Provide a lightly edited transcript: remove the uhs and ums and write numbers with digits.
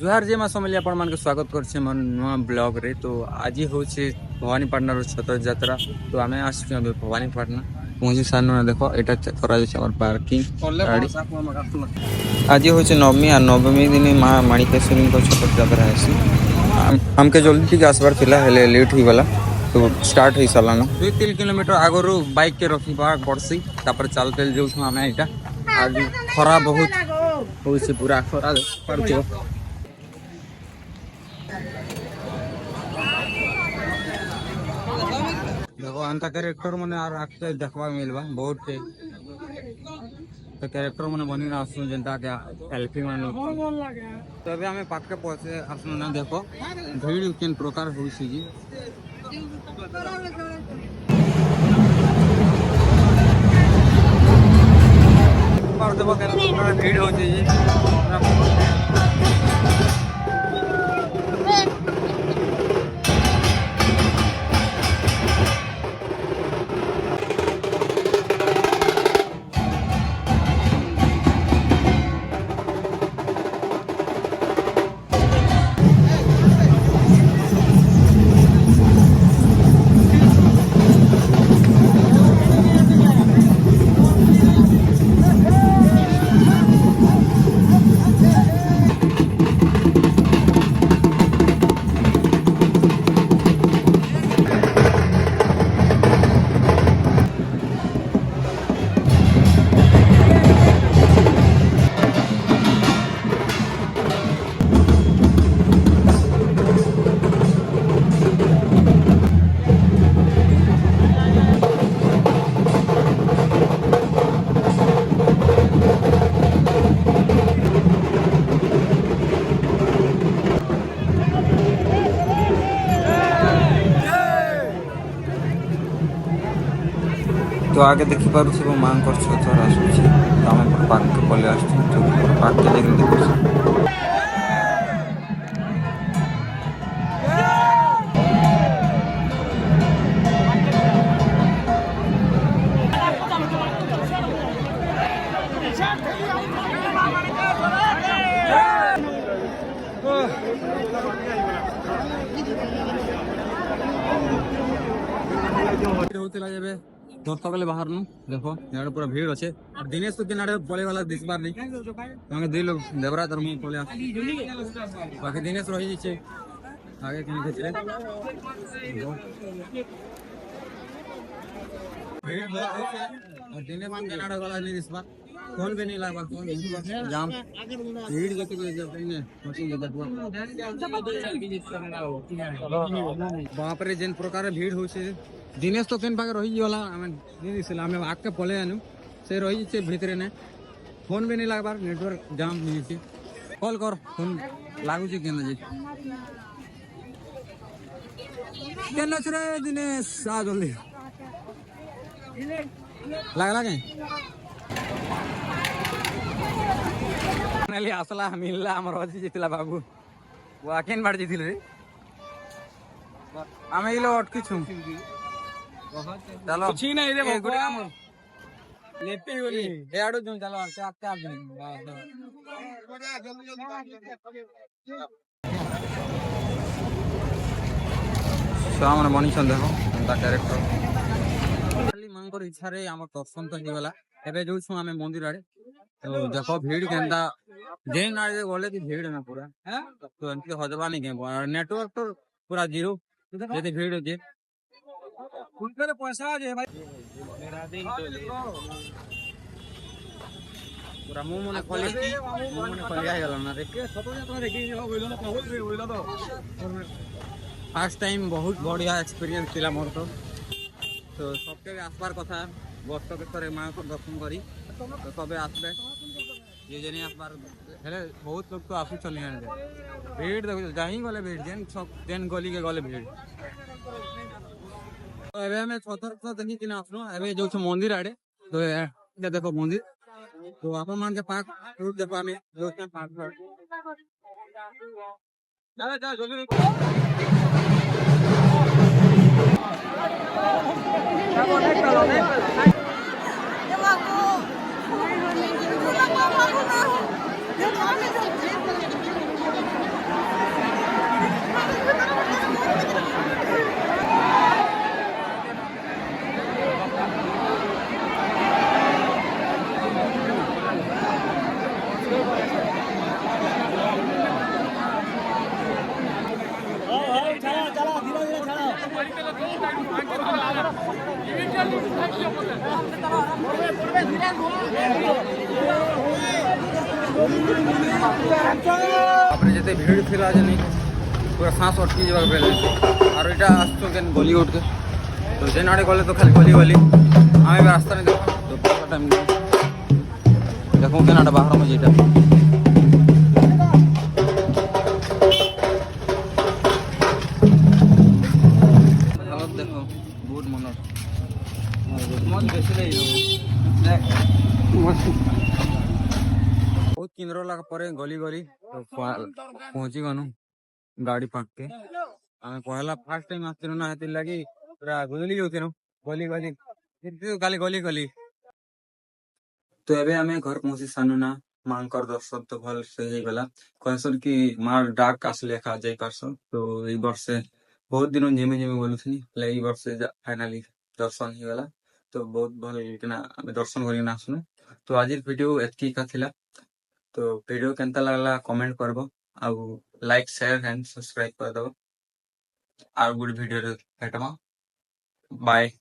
जुहार जी मैं समझे आपण मान स्वागत करछे मन नुआ ब्लॉग रे। तो आज होचे भवानीपाटना रो छतर यात्रा। तो आमे आसछु भवानीपाटना पहुंची सानो देखो एटा करा जे हमर पार्किंग गाड़ी। आज होचे नवमी आ नवमी दिन मां माणिकेश्वरी को छतर यात्रा आसी। हमके जल्दी ठीक आसबार थिला हेले लेट ही वाला। तो स्टार्ट हो सालाना 2-3 किलोमीटर आगरो बाइक के रखिबा पड़सी तापर चलते जो आमे एटा। आज खरा बहुत होइसे पूरा खरा परछो। देखो अंता कैरेक्टर मने आर आके देखबा मिलबा बहुत के तो कैरेक्टर मने बनी ना आसु जनता के सेल्फी मानो। तो अबे हमें पाक के पहुंचे आसु ना देखो भीड़ केन प्रकार होइसी जी। पर देखो केन भीड़ होची जी। तो आगे देखी पार माँ छतर आसूँ आम पार्क के पलि आस पार्क के देखी दस गले बाहर नु देखो यहाँ पूरा भीड़ अच्छे। और दिनेश तो किनारे पड़े वाला दिस बार नहीं दी लोग देवरा तर मुँह पड़े बाकी दिनेश रही छे आगे कहीं खींचे दिनेश किनारे वाला नहीं इस बार फोन भी नहीं लगा फोन जाम भीड़ वहाँ पर जिन प्रकार भीड़ हो दिनेश तो केन पाके रही वाला हमें आग के पले आनु से रही छे भितरे ने फोन भी नहीं लगबार नेटवर्क जाम नहीं छे कॉल कर फोन लागू छे केन जे केन रे दिनेश आ जल्दी लागला के फाइनली आसला मिलला हमर अजी जितला बाबू वो केन बाड़ जितिल रे आमे इलो अटकी छु चलो कुछ नहीं रे बकुआ लेपे होली ए आडो जो चलो से आके आप सामने मनी छन देखो अंता कैरेक्टर खाली मांगर इच्छा रे हमर दर्शन तो हिगला एबे जो छु हमें मंदिर आड़े। तो देखो भीड़ केनता जेन आड़े गले की भीड़ ना पूरा तो इनके हजबा नहीं के नेटवर्क तो पूरा जीरो जदि भीड़ हो जे उनके पैसा जे भाई पूरा मुंह मने खोली आ गेल ना रे फर्स्ट टाइम बहुत बढ़िया एक्सपीरियंस थिला मोर तो सबके आसबार कथा वर्ष के थरे मां को दर्शन करी तो सबे आसबे ये जने आसबार हेले बहुत लोग तो आसु चली भीड़ देखो जाही गले भीड़ जेन सब जेन गली के गले भीड़। तो एबे हमें छतर देखी कि आसनो एबे जो मंदिर आड़े तो ये देखो मंदिर तो अपन मान के पार्क रूट देखो हमें जो पार्क चला जा जल्दी तापर जते भीड़ थिला जे नहीं पूरा सांस अटकी जबार बेले और एटा आसतो केन गली उठ के तो जेन आड़े गले तो खाली गली गली आमे रास्ता नहीं देखो तो पूरा टाइम देखो केन आड़े बाहर में जेटा हालत देखो बहुत मन मन बेसी नहीं बहुत किंद्र लगा परे गली गली तो पहुंची गनु गाड़ी पाक के आमे पहला फर्स्ट टाइम आस्तिनो ना हेति लगी पूरा गुजली होतिनो गली गली फिर खाली गली गली तो एबे आमे घर पहुंची सानु ना मांकर दर्शन तो भल से ही गला कहसन कि मार डाक आसले खा जाई परसन तो ई वर्ष से बहुत दिन झिमे झिमे बोलुथनी ले ई वर्ष से फाइनली दर्शन ही गला तो बहुत भल किना आमे दर्शन करी ना आसनु तो आज वीडियो एतकी का थिला तो वीडियो केनता लागला कमेंट करबो आउ लाइक शेयर एंड सब्सक्राइब कर दो और गुड वीडियो भेटमा बाय।